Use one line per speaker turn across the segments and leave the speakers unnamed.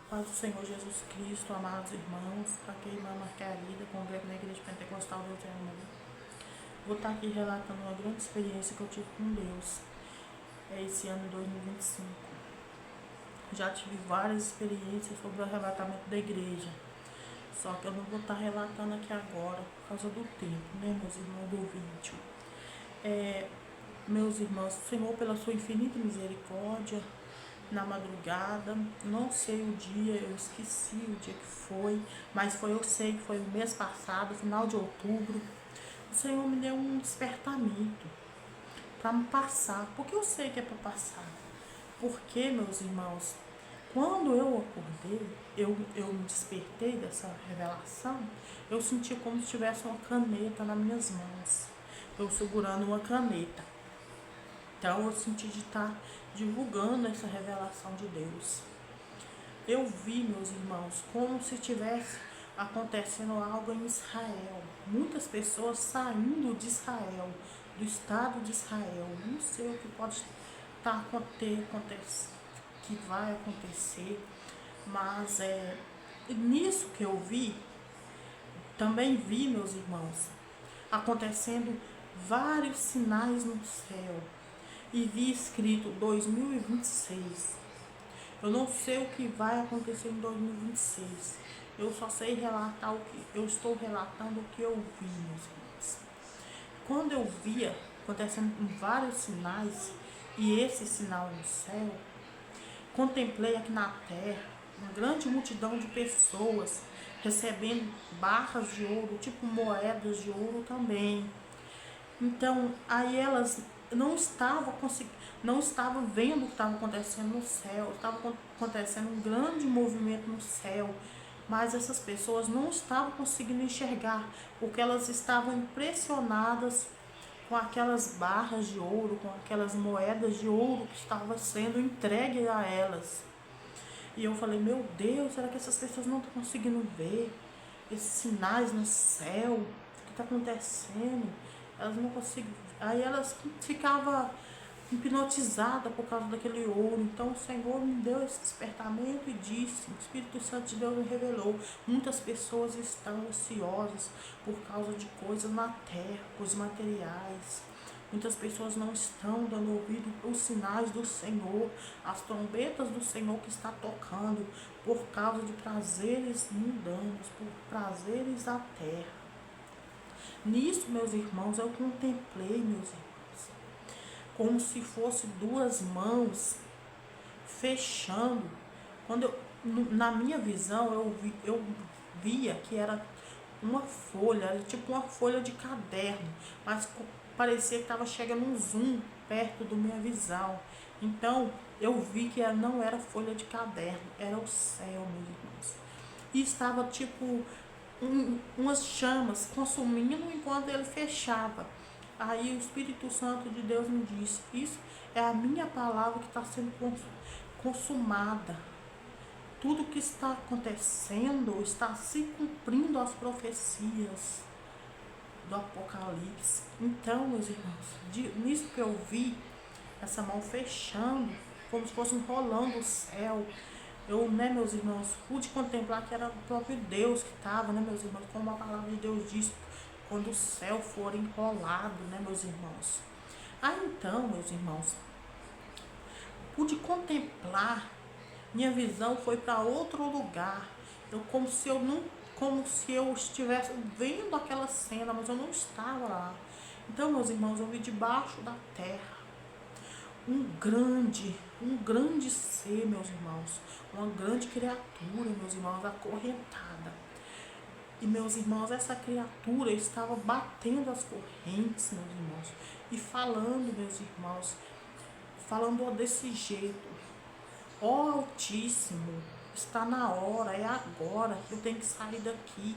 Paz do Senhor Jesus Cristo, amados irmãos, aqui é a irmã Margarida, congrego na Igreja Pentecostal do Amor. Vou estar aqui relatando uma grande experiência que eu tive com Deus esse ano de 2025. Já tive várias experiências sobre o arrebatamento da igreja, só que eu não vou estar relatando aqui agora por causa do tempo, né, meus irmãos do vídeo. Meus irmãos, Senhor, pela sua infinita misericórdia, na madrugada, não sei o dia, eu esqueci o dia que foi, mas eu sei que foi o mês passado, final de outubro. O Senhor me deu um despertamento para me passar, porque eu sei que é para passar. Porque, meus irmãos, quando eu acordei, eu me despertei dessa revelação, eu senti como se tivesse uma caneta nas minhas mãos, eu segurando uma caneta. Então eu senti de estar divulgando essa revelação de Deus. Eu vi, meus irmãos, como se tivesse acontecendo algo em Israel. Muitas pessoas saindo de Israel, do estado de Israel. Não sei o que pode estar que vai acontecer, mas nisso que eu vi, também vi, meus irmãos, acontecendo vários sinais no céu. E vi escrito 2026. Eu não sei o que vai acontecer em 2026. Eu só sei relatar o que eu estou relatando, o que eu vi, meus irmãos. Quando eu via acontecendo vários sinais e esse sinal no céu, contemplei aqui na terra uma grande multidão de pessoas recebendo barras de ouro, tipo moedas de ouro também. Então, aí elas não estavam vendo o que estava acontecendo no céu, estava acontecendo um grande movimento no céu, mas essas pessoas não estavam conseguindo enxergar, porque elas estavam impressionadas com aquelas barras de ouro, com aquelas moedas de ouro que estavam sendo entregue a elas. E eu falei, meu Deus, será que essas pessoas não estão conseguindo ver esses sinais no céu? O que está acontecendo? Elas não conseguiam. Aí elas ficavam hipnotizadas por causa daquele ouro. Então o Senhor me deu esse despertamento e disse, o Espírito Santo de Deus me revelou, muitas pessoas estão ansiosas por causa de coisas na terra, coisas materiais. Muitas pessoas não estão dando ouvido aos sinais do Senhor, as trombetas do Senhor que está tocando, por causa de prazeres mundanos, por prazeres da terra. Nisso, meus irmãos, eu contemplei, meus irmãos, como se fosse duas mãos fechando. Na minha visão, eu via que era uma folha, era tipo uma folha de caderno, mas parecia que estava chegando um zoom perto da minha visão. Então, eu vi que não era folha de caderno, era o céu, meus irmãos. E estava tipo umas chamas consumindo enquanto ele fechava. Aí o Espírito Santo de Deus me disse, isso é a minha palavra que está sendo consumada. Tudo que está acontecendo está se cumprindo as profecias do Apocalipse. Então, meus irmãos, nisso que eu vi, essa mão fechando, como se fosse enrolando o céu. Eu, né, meus irmãos, pude contemplar que era o próprio Deus que estava, né, meus irmãos, como a palavra de Deus diz, quando o céu for enrolado, né, meus irmãos. Aí então, meus irmãos, pude contemplar, minha visão foi para outro lugar. Como se eu estivesse vendo aquela cena, mas eu não estava lá. Então, meus irmãos, eu vi debaixo da terra um grande ser, meus irmãos, uma grande criatura, meus irmãos, acorrentada. E, meus irmãos, essa criatura estava batendo as correntes, meus irmãos, e falando, meus irmãos, falando desse jeito: ó Altíssimo, está na hora, é agora, eu tenho que sair daqui.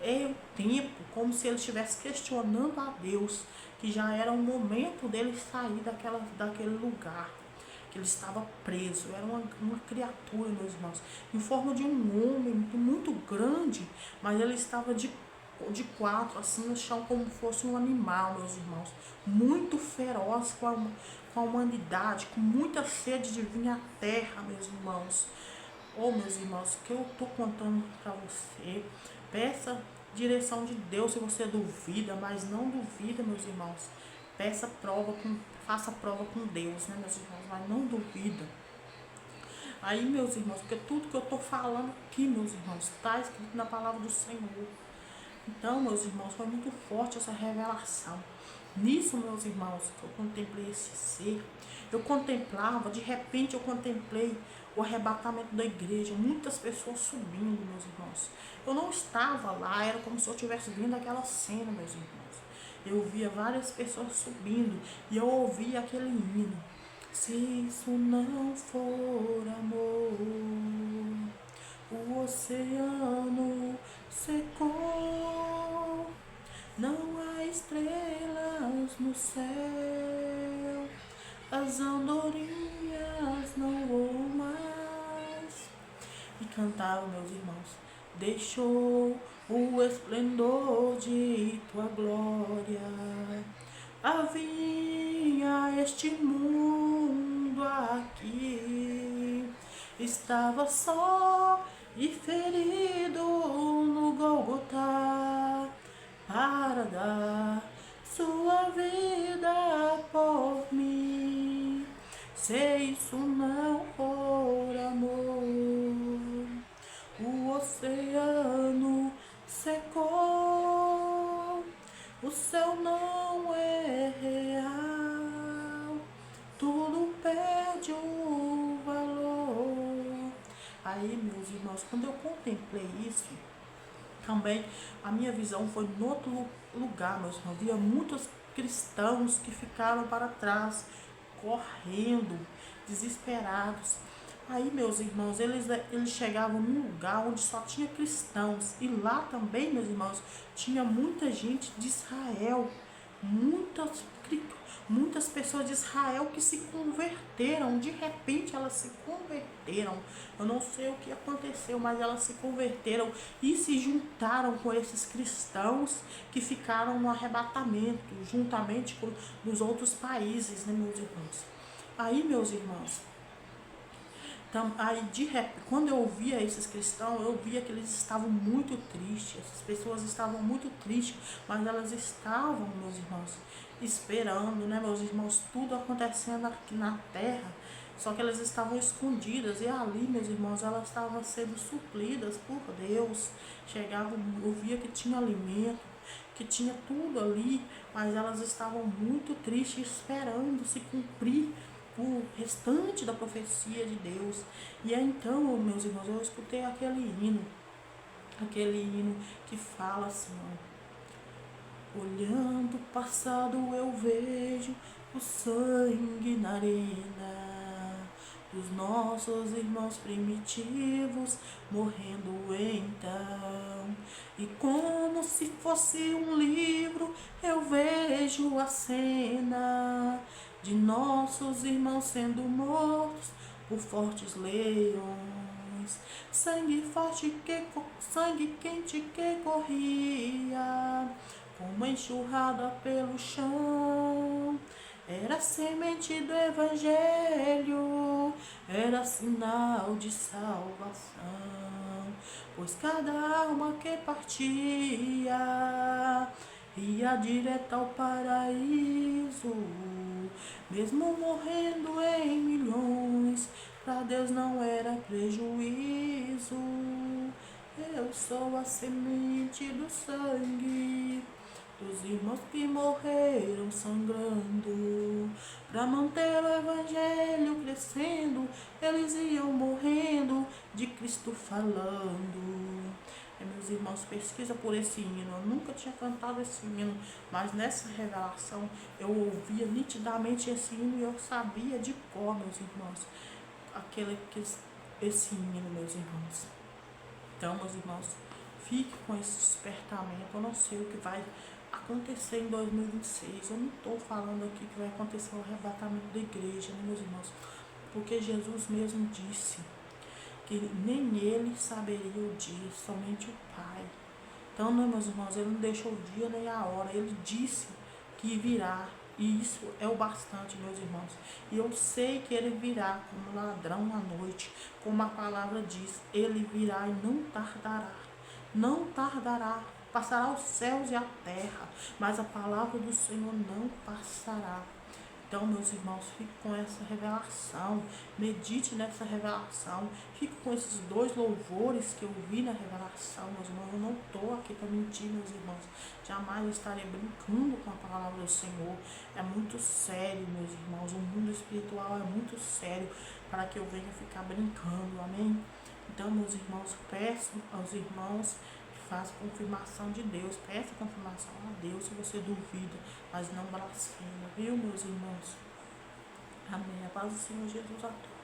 É o tempo, como se ele estivesse questionando a Deus, que já era o momento dele sair daquele lugar, que ele estava preso. Era uma criatura, meus irmãos, em forma de um homem muito grande, mas ele estava de quatro, assim, no chão, como fosse um animal, meus irmãos, muito feroz com a humanidade, com muita sede de vir à terra, meus irmãos. Oh, meus irmãos, que eu estou contando para você, peça direção de Deus se você duvida, mas não duvida, meus irmãos. Peça prova com, faça prova com Deus, né, meus irmãos, mas não duvida. Aí, meus irmãos, porque tudo que eu estou falando aqui, meus irmãos, está escrito na palavra do Senhor. Então, meus irmãos, foi muito forte essa revelação. Nisso, meus irmãos, que eu contemplei esse ser, eu contemplava, de repente eu contemplei o arrebatamento da igreja, muitas pessoas subindo, meus irmãos. Eu não estava lá, era como se eu estivesse vendo aquela cena, meus irmãos. Eu via várias pessoas subindo e eu ouvia aquele hino. Se isso não for amor, o oceano secou, não há estrelas no céu, as andorinhas não voam mais. E cantavam, meus irmãos, deixou o esplendor de tua glória a vir a este mundo aqui. Estava só e ferido no Golgotá para dar sua vida por mim. Se isso não for amor, o oceano secou, o céu não é real, tudo perde o valor. Aí, meus irmãos, quando eu contemplei isso, também a minha visão foi em outro lugar, meus irmãos. Havia muitos cristãos que ficaram para trás, correndo, desesperados. Aí, meus irmãos, eles chegavam num lugar onde só tinha cristãos. E lá também, meus irmãos, tinha muita gente de Israel. Muitas, muitas pessoas de Israel que se converteram. De repente, elas se converteram. Eu não sei o que aconteceu, mas elas se converteram e se juntaram com esses cristãos que ficaram no arrebatamento, juntamente com os outros países, né, meus irmãos? Aí, meus irmãos, aí quando eu ouvia esses cristãos, eu via que eles estavam muito tristes, essas pessoas estavam muito tristes, mas elas estavam, meus irmãos, esperando, né, meus irmãos, tudo acontecendo aqui na terra, só que elas estavam escondidas, e ali, meus irmãos, elas estavam sendo supridas por Deus, chegavam, eu via que tinha alimento, que tinha tudo ali, mas elas estavam muito tristes, esperando se cumprir o restante da profecia de Deus. E aí, então, meus irmãos, eu escutei aquele hino que fala assim, ó, olhando o passado eu vejo o sangue na arena dos nossos irmãos primitivos morrendo então, e como se fosse um livro eu vejo a cena de nossos irmãos sendo mortos por fortes leões, sangue forte sangue quente que corria como uma enxurrada pelo chão. Era semente do Evangelho, era sinal de salvação, pois cada alma que partia ia direto ao paraíso, mesmo morrendo em milhões, para Deus não era prejuízo. Eu sou a semente do sangue dos irmãos que morreram sangrando, para manter o evangelho crescendo, eles iam morrendo, de Cristo falando. Meus irmãos, pesquisa por esse hino. Eu nunca tinha cantado esse hino, mas nessa revelação eu ouvia nitidamente esse hino e eu sabia de cor, meus irmãos, esse hino, meus irmãos. Então, meus irmãos, fique com esse despertamento. Eu não sei o que vai acontecer em 2026. Eu não estou falando aqui que vai acontecer o arrebatamento da igreja, né, meus irmãos? Porque Jesus mesmo disse que nem ele saberia o dia, somente o Pai. Então, né, meus irmãos, ele não deixou o dia nem a hora. Ele disse que virá. E isso é o bastante, meus irmãos. E eu sei que ele virá como ladrão à noite, como a palavra diz, ele virá e não tardará. Não tardará. Passará os céus e a terra, mas a palavra do Senhor não passará. Então, meus irmãos, fique com essa revelação, medite nessa revelação, fique com esses dois louvores que eu vi na revelação, meus irmãos. Eu não estou aqui para mentir, meus irmãos. Jamais estarei brincando com a palavra do Senhor. É muito sério, meus irmãos. O mundo espiritual é muito sério para que eu venha ficar brincando, amém? Então, meus irmãos, peço aos irmãos que façam confirmação de Deus, peça confirmação a Deus se você duvida, mas não blasfema, viu, meus irmãos? Amém. A paz do Senhor Jesus a todos.